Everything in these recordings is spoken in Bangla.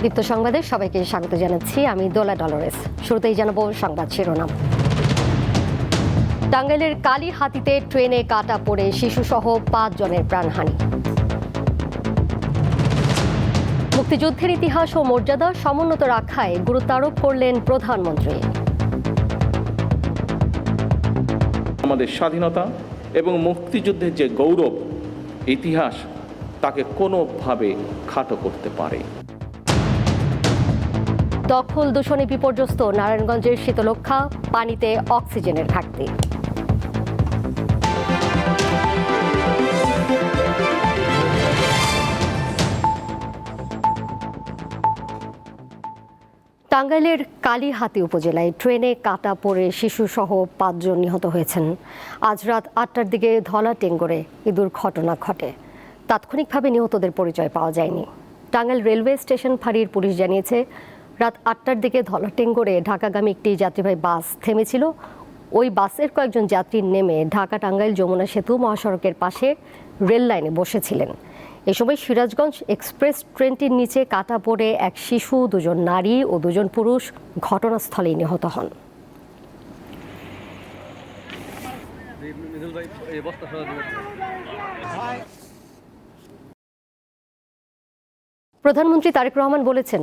দীপ্ত সংবাদে সবাইকে স্বাগত জানাচ্ছি। আমি দোলা ডলরেস। শুরুতেই জানাবো সংবাদ শিরোনাম। টাঙ্গাইলের কালীহাতিতে ট্রেনে কাটা পড়ে শিশুসহ 5 জনের প্রাণহানি। মুক্তিযুদ্ধের ইতিহাস ও মর্যাদা সমুন্নত রাখায় গুরুত্ব আরোপ করলেন প্রধানমন্ত্রী। আমাদের স্বাধীনতা এবং মুক্তিযুদ্ধের যে গৌরব ইতিহাস তাকে কোনোভাবে খাটো করতে পারে। দখল দূষণে বিপর্যস্ত নারায়ণগঞ্জের শীতলক্ষ্যা, পানিতে অক্সিজেনের ঘাটতি। টাঙ্গাইলের কালীহাতি উপজেলায় ট্রেনে কাটা পড়ে শিশুসহ 5 জন নিহত হয়েছেন। আজ রাত 8টার দিকে ধলা টেঙ্গরে এই দুর্ঘটনা ঘটে। তাৎক্ষণিকভাবে নিহতদের পরিচয় পাওয়া যায়নি। টাঙ্গাইল রেলওয়ে স্টেশন ফাঁড়ির পুলিশ জানিয়েছে, রাত 8টার দিকে ধলা টেঙ্গরে ঢাকাগামী একটি যাত্রীবাহী বাস থেমেছিল। ওই বাসের কয়েকজন যাত্রী নেমে ঢাকা টাঙ্গাইল যমুনা সেতু মহাসড়কের পাশে রেল লাইনে বসেছিলেন। এ সময় সিরাজগঞ্জ এক্সপ্রেস ট্রেনটির নিচে কাটা পড়ে এক শিশু, 2 জন নারী ও 2 জন পুরুষ ঘটনাস্থলেই নিহত হন। প্রধানমন্ত্রী তারেক রহমান বলেছেন,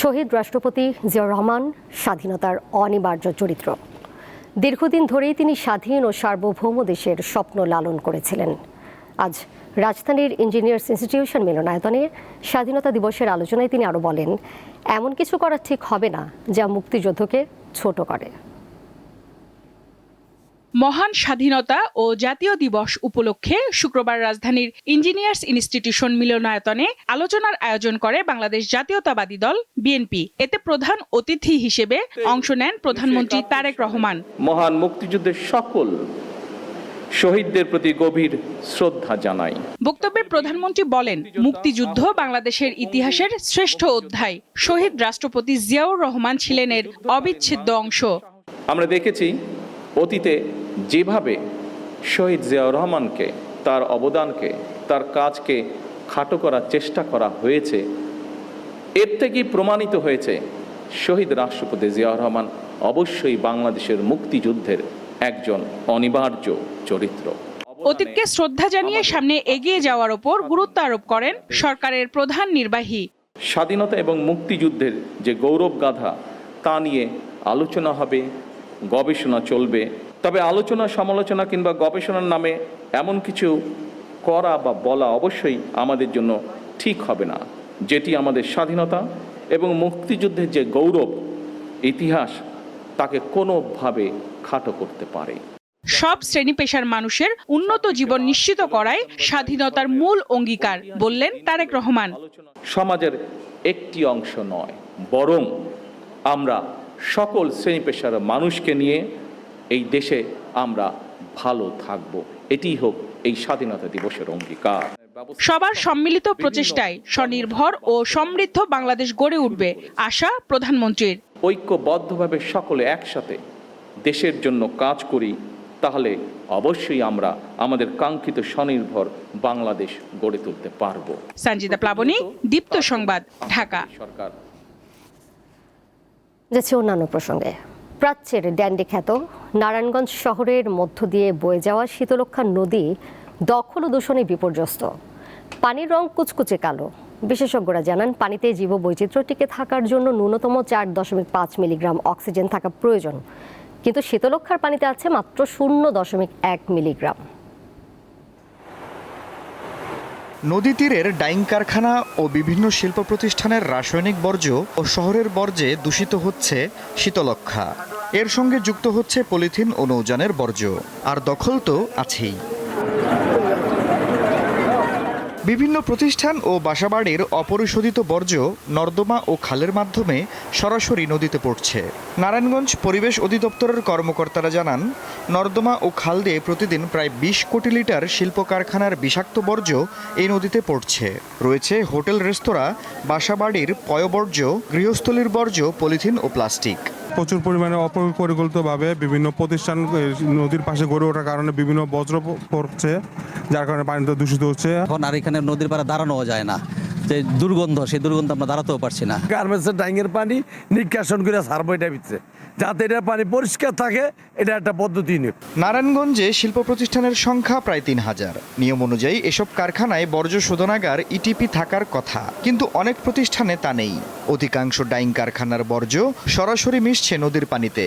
শহীদ রাষ্ট্রপতি জিয়াউর রহমান স্বাধীনতার অনিবার্য চরিত্র। দীর্ঘদিন ধরেই তিনি স্বাধীন ও সার্বভৌম দেশের স্বপ্ন লালন করেছিলেন। আজ রাজধানীর ইঞ্জিনিয়ার্স ইনস্টিটিউশন মিলনায়তনে স্বাধীনতা দিবসের আলোচনায় তিনি আরও বলেন, এমন কিছু করা ঠিক হবে না যা মুক্তিযুদ্ধকে ছোট করে। মহান স্বাধীনতা ও জাতীয় দিবস উপলক্ষে শুক্রবার রাজধানীর ইঞ্জিনিয়ার্স ইনস্টিটিউশন মিলনায়তনে আলোচনার আয়োজন করে বাংলাদেশ জাতীয়তাবাদী দল বিএনপি। এতে প্রধান অতিথি হিসেবে অংশ নেন প্রধানমন্ত্রী তারেক রহমান। মহান মুক্তিযুদ্ধের সকল শহীদদের প্রতি গভীর শ্রদ্ধা জানাই। বক্তব্যে প্রধানমন্ত্রী বলেন, মুক্তিযুদ্ধ বাংলাদেশের ইতিহাসের শ্রেষ্ঠ অধ্যায়। শহীদ রাষ্ট্রপতি জিয়াউর রহমান ছিলেন এর অবিচ্ছেদ্য অংশ। আমরা দেখেছি অতীতে যেভাবে শহীদ জিয়াউর রহমানকে, তার অবদানকে, তার কাজকে খাটো করার চেষ্টা করা হয়েছে, এর থেকেই প্রমাণিত হয়েছে শহীদ রাষ্ট্রপতি জিয়াউর রহমান অবশ্যই বাংলাদেশের মুক্তিযুদ্ধের একজন অনিবার্য চরিত্র। অতীতকে শ্রদ্ধা জানিয়ে সামনে এগিয়ে যাওয়ার ওপর গুরুত্ব আরোপ করেন সরকারের প্রধান নির্বাহী। স্বাধীনতা এবং মুক্তিযুদ্ধের যে গৌরব গাথা তা নিয়ে আলোচনা হবে, গবেষণা চলবে। তবে আলোচনা, সমালোচনা কিংবা গবেষণার নামে এমন কিছু করা বা বলা অবশ্যই আমাদের জন্য ঠিক হবে না, যেটি আমাদের স্বাধীনতা এবং মুক্তিযুদ্ধের যে গৌরব ইতিহাস তাকে কোনোভাবে খাটো করতে পারে। সব শ্রেণী পেশার মানুষের উন্নত জীবন নিশ্চিত করাই স্বাধীনতার মূল অঙ্গীকার বললেন তারেক রহমান। সমাজের একটি অংশ নয়, বরং আমরা সকল শ্রেণী পেশার মানুষকে নিয়ে এই দেশে আমরা ভালো থাকব। এটিই হোক এই স্বাধীনতা দিবসের অঙ্গীকার। সবার সম্মিলিত প্রচেষ্টায় স্বনির্ভর ও সমৃদ্ধ বাংলাদেশ গড়ে উঠবে আশা প্রধানমন্ত্রীর। ঐক্যবদ্ধভাবে সকলে একসাথে দেশের জন্য কাজ করি, তাহলে অবশ্যই আমরা আমাদের কাঙ্ক্ষিত স্বনির্ভর বাংলাদেশ গড়ে তুলতে পারব। সঞ্জিতা প্লাবনী, দীপ্ত সংবাদ, ঢাকা। সরকার যাচ্ছে অন্যান্য প্রসঙ্গে। প্রাচ্যের ড্যান্ডি খ্যাত নারায়ণগঞ্জ শহরের মধ্য দিয়ে বয়ে যাওয়া শীতলক্ষ্যা নদী দখল ও দূষণে বিপর্যস্ত। পানির রং কুচকুচে কালো। বিশেষজ্ঞরা জানান, পানিতে জীববৈচিত্র্য টিকে থাকার জন্য ন্যূনতম 4.5 মিলিগ্রাম অক্সিজেন থাকা প্রয়োজন, কিন্তু শীতলক্ষ্যার পানিতে আছে মাত্র 0.1 মিলিগ্রাম। নদী তীরের ডাইং কারখানা ও বিভিন্ন শিল্প প্রতিষ্ঠানের রাসায়নিক বর্জ্য ও শহরের বর্জ্যে দূষিত হচ্ছে শীতলক্ষ্যা। এর সঙ্গে যুক্ত হচ্ছে পলিথিন ও নৌযানের বর্জ্য, আর দখল তো আছেই। বিভিন্ন প্রতিষ্ঠান ও বাসাবাড়ির অপরিশোধিত বর্জ্য নর্দমা ও খালের মাধ্যমে সরাসরি নদীতে পড়ছে। নারায়ণগঞ্জ পরিবেশ অধিদপ্তরের কর্মকর্তারা জানান, নর্দমা ও খাল দিয়ে প্রতিদিন প্রায় 20 কোটি লিটার শিল্প কারখানার বিষাক্ত বর্জ্য এই নদীতে পড়ছে। রয়েছে হোটেল, রেস্তোরাঁ, বাসাবাড়ির পয়ঃবর্জ্য, গৃহস্থলীর বর্জ্য, পলিথিন ও প্লাস্টিক। প্রচুর পরিমাণে অপরিকল্পিতভাবে বিভিন্ন প্রতিষ্ঠান নদীর পাশে গড়ে ওঠার কারণে বিভিন্ন বজ্র পড়ছে, যার কারণে পানিটা দূষিত হচ্ছে। এখন আর এখানে নদীর পাড়ে দাঁড়ানো যায় না, যে দুর্গন্ধ, সেই দুর্গন্ধ আমরা দাঁড়াতেও পারছি না। গার্মেন্টসের ডাইংয়ের পানি নিষ্কাশন করে সারবো এটা ভিতরে, যাতে এটার পানি পরিষ্কার থাকে, এটা একটা পদ্ধতি নিয়ে। নারায়ণগঞ্জে শিল্প প্রতিষ্ঠানের সংখ্যা প্রায় ৩,০০০। নিয়ম অনুযায়ী এসব কারখানায় বর্জ্য শোধনাগার ইটিপি থাকার কথা, কিন্তু অনেক প্রতিষ্ঠানে তা নেই। অধিকাংশ ডাইং কারখানার বর্জ্য সরাসরি মিশছে নদীর পানিতে।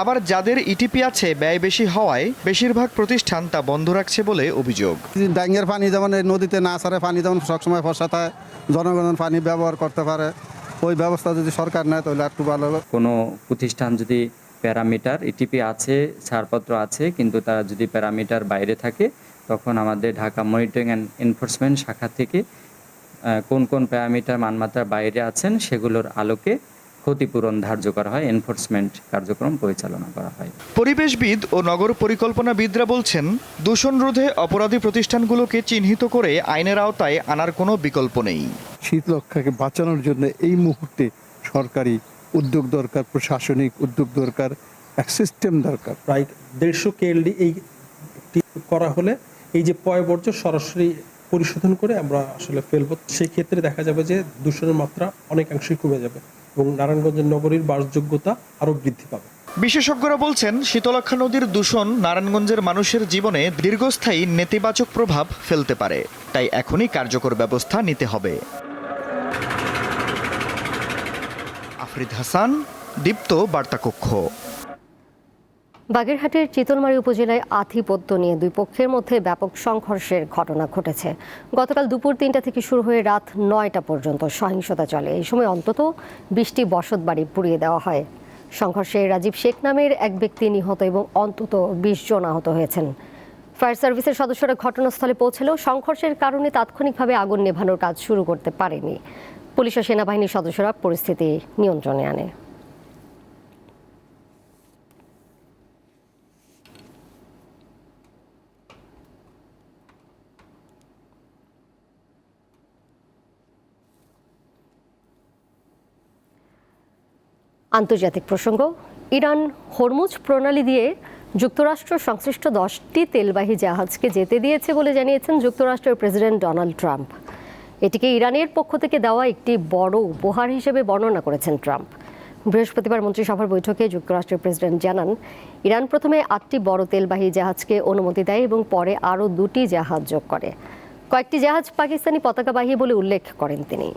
আবার যাদের ইটিপি আছে ব্যয় বেশি হওয়ায় বেশিরভাগ প্রতিষ্ঠান তা বন্ধ রাখছে বলে অভিযোগ। ডাইংয়ের পানি যেমন নদীতে না ছাড়ে, পানি যেমন সবসময় ফসাতে হয়, জনগণ পানি ব্যবহার করতে পারে, ওই ব্যবস্থা যদি সরকার নেয় তাহলে একটু ভালো হবে। কোনো প্রতিষ্ঠান যদি প্যারামিটার ইটিপি আছে, ছাড়পত্র আছে, কিন্তু তারা যদি প্যারামিটার বাইরে থাকে, তখন আমাদের ঢাকা মনিটরিং অ্যান্ড এনফোর্সমেন্ট শাখা থেকে কোন কোন প্যারামিটার মানমাত্রার বাইরে আছেন সেগুলোর আলোকে ক্ষতিপূরণ ধার্য করা হয়, এনফোর্সমেন্ট কার্যক্রম পরিচালনা করা হয়। পরিবেশবিদ ও নগর পরিকল্পনাবিদরা বলছেন, দূষণ রোধে অপরাধী প্রতিষ্ঠানগুলোকে চিহ্নিত করে আইনের আওতায় আনার কোনো বিকল্প নেই। শীতলক্ষাকে বাঁচানোর জন্য এই মুহূর্তে সরকারি উদ্যোগ দরকার, প্রশাসনিক উদ্যোগ দরকার, এক সিস্টেম দরকার। প্রায় 150 কেএলডি এই করা হলে এই যে পয়ঃবর্জ্য সরাসরি পরিশোধন করে আমরা আসলে ফেলবো, সেই ক্ষেত্রে দেখা যাবে যে দূষণের মাত্রা অনেকাংশই কমে যাবে এবং নারায়ণগঞ্জের নগরীর বাসযোগ্যতা আরও বৃদ্ধি পাবে। বিশেষজ্ঞরা বলছেন, শীতলক্ষা নদীর দূষণ নারায়ণগঞ্জের মানুষের জীবনে দীর্ঘস্থায়ী নেতিবাচক প্রভাব ফেলতে পারে, তাই এখনই কার্যকর ব্যবস্থা নিতে হবে। আফরিদ হাসান, দীপ্ত বার্তাকক্ষ। বাগেরহাটের চিতলমারী উপজেলায় আধিপত্য নিয়ে দুই পক্ষের মধ্যে ব্যাপক সংঘর্ষের ঘটনা ঘটেছে। গতকাল দুপুর ৩টা থেকে শুরু হয়ে রাত ৯টা পর্যন্ত সহিংসতা চলে। এই সময় অন্তত ২০টি বসতবাড়ি পুড়িয়ে দেওয়া হয়। সংঘর্ষে রাজীব শেখ নামের এক ব্যক্তি নিহত এবং অন্তত ২০ জন আহত হয়েছেন। ফায়ার সার্ভিসের সদস্যরা ঘটনাস্থলে পৌঁছলেও সংঘর্ষের কারণে তাৎক্ষণিকভাবে আগুন নেভানোর কাজ শুরু করতে পারেনি। পুলিশ ও সেনাবাহিনীর সদস্যরা পরিস্থিতি নিয়ন্ত্রণে আনে। আন্তর্জাতিক প্রসঙ্গ, ইরান হরমুজ প্রণালী দিয়ে যুক্তরাষ্ট্র সংশ্লিষ্ট 10টি তেলবাহী জাহাজকে যেতে দিয়েছে বলে জানিয়েছেন যুক্তরাষ্ট্রের প্রেসিডেন্ট ডোনাল্ড ট্রাম্প। এটিকে ইরানের পক্ষ থেকে দেওয়া একটি বড় উপহার হিসেবে বর্ণনা করেছেন ট্রাম্প। বৃহস্পতিবার মন্ত্রিসভার বৈঠকে যুক্তরাষ্ট্রের প্রেসিডেন্ট জানান, ইরান প্রথমে 8টি বড় তেলবাহী জাহাজকে অনুমতি দেয় এবং পরে আরও 2টি জাহাজ যোগ করে। কয়েকটি জাহাজ পাকিস্তানি পতাকাবাহী বলে উল্লেখ করেন তিনি।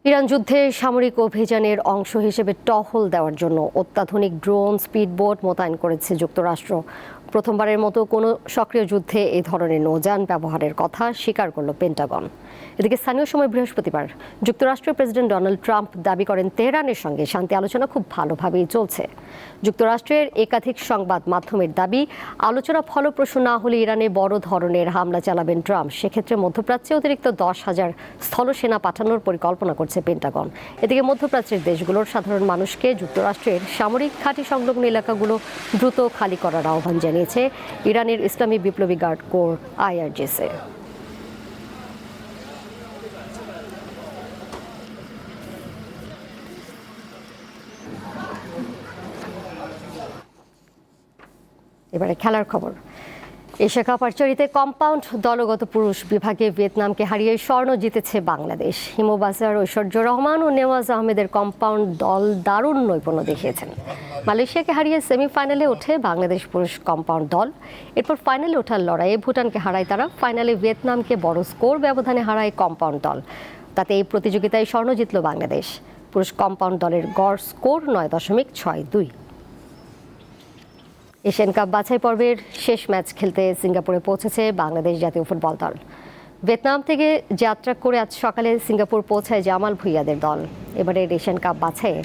ইরান যুদ্ধে সামরিক অভিযানের অংশ হিসেবে টহল দেওয়ার জন্য অত্যাধুনিক ড্রোন, স্পিডবোট মোতায়েন করেছে যুক্তরাষ্ট্র। প্রথমবারের মতো কোনো সক্রিয় যুদ্ধে এই ধরনের নৌযান ব্যবহারের কথা স্বীকার করল পেন্টাগন। এদিকে স্থানীয় সময় বৃহস্পতিবার যুক্তরাষ্ট্রের প্রেসিডেন্ট ডোনাল্ড ট্রাম্প দাবি করেন, তেহরানের সঙ্গে শান্তি আলোচনা খুব ভালোভাবেই চলছে। যুক্তরাষ্ট্রের একাধিক সংবাদ মাধ্যমের দাবি, আলোচনা ফলপ্রসূ না হলে ইরানে বড় ধরনের হামলা চালাবেন ট্রাম্প। সেক্ষেত্রে মধ্যপ্রাচ্যে অতিরিক্ত 10,000 স্থলসেনা পাঠানোর পরিকল্পনা করছে পেন্টাগন। এদিকে মধ্যপ্রাচ্যের দেশগুলোর সাধারণ মানুষকে যুক্তরাষ্ট্রের সামরিক ঘাঁটি সংলগ্ন এলাকাগুলো দ্রুত খালি করার আহ্বান জানিয়েছে ইরানের ইসলামী বিপ্লবী গার্ড কোর IRGC। এবারে খেলার খবর। এশিয়া কাপ আর্চারিতে কম্পাউন্ড দলগত পুরুষ বিভাগে ভিয়েতনামকে হারিয়ে স্বর্ণ জিতেছে বাংলাদেশ। হিমু বাজার, ঐশ্বর্য রহমান ও নেওয়াজ আহমেদের কম্পাউন্ড দল দারুণ নৈপুণ্য দেখিয়েছেন। মালয়েশিয়াকে হারিয়ে সেমিফাইনালে ওঠে বাংলাদেশ পুরুষ কম্পাউন্ড দল। এরপর ফাইনালে ওঠার লড়াইয়ে ভুটানকে হারায় তারা। ফাইনালে ভিয়েতনামকে বড় স্কোর ব্যবধানে হারায় কম্পাউন্ড দল। তাতে এই প্রতিযোগিতায় স্বর্ণ জিতল বাংলাদেশ। পুরুষ কম্পাউন্ড দলের গড় স্কোর 9.62। এশিয়ান কাপ বাছাই পর্বের শেষ ম্যাচ খেলতে সিঙ্গাপুরে পৌঁছেছে বাংলাদেশ জাতীয় ফুটবল দল। ভিয়েতনাম থেকে যাত্রা করে আজ সকালে সিঙ্গাপুর পৌঁছায় জামাল ভুঁইয়াদের দল। এবারের এশিয়ান কাপ বাছাইয়ে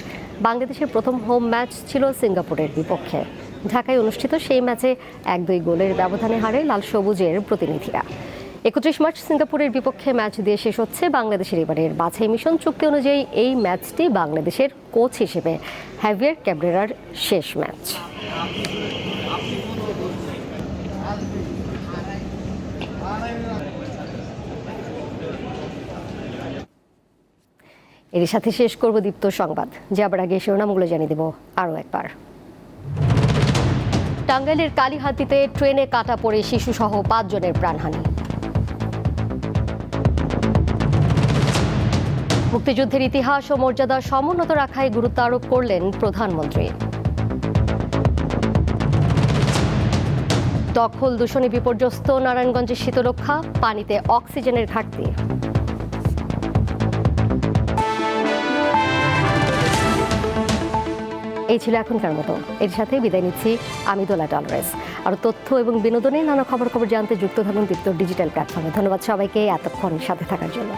বাংলাদেশের প্রথম হোম ম্যাচ ছিল সিঙ্গাপুরের বিপক্ষে। ঢাকায় অনুষ্ঠিত সেই ম্যাচে 1-2 গোলের ব্যবধানে হারে লাল সবুজের প্রতিনিধিরা। 31 মার্চ সিঙ্গাপুরের বিপক্ষে ম্যাচ দিয়ে শেষ হচ্ছে বাংলাদেশের এবারের বাছাই মিশন। চুক্তি অনুযায়ী এই ম্যাচটি বাংলাদেশের কোচ হিসেবে হ্যাভিয়ার ক্যাব্রেরার শেষ ম্যাচ। এর সাথে শেষ করব দীপ্ত সংবাদ, যাবার আগে শিরোনামগুলো জানিয়ে দেব আরও একবার। টাঙ্গাইলের কালিহাতীতে ট্রেনে কাটা পড়ে শিশুসহ 5 জনের প্রাণহানি। মুক্তিযুদ্ধের ইতিহাস ও মর্যাদা সমুন্নত রাখায় গুরুত্ব আরোপ করলেন প্রধানমন্ত্রী। দখল দূষণে বিপর্যস্ত নারায়ণগঞ্জের শীতলক্ষ্যা, পানিতে অক্সিজেনের ঘাটতি। এই ছিল এখনকার মতো। এর সাথে বিদায় নিচ্ছি আমি দোলা টলরেস। আর তথ্য এবং বিনোদনের নানা খবর জানতে যুক্ত থাকুন দীপ্ত ডিজিটাল প্ল্যাটফর্মে। ধন্যবাদ সবাইকে এতক্ষণ সাথে থাকার জন্য।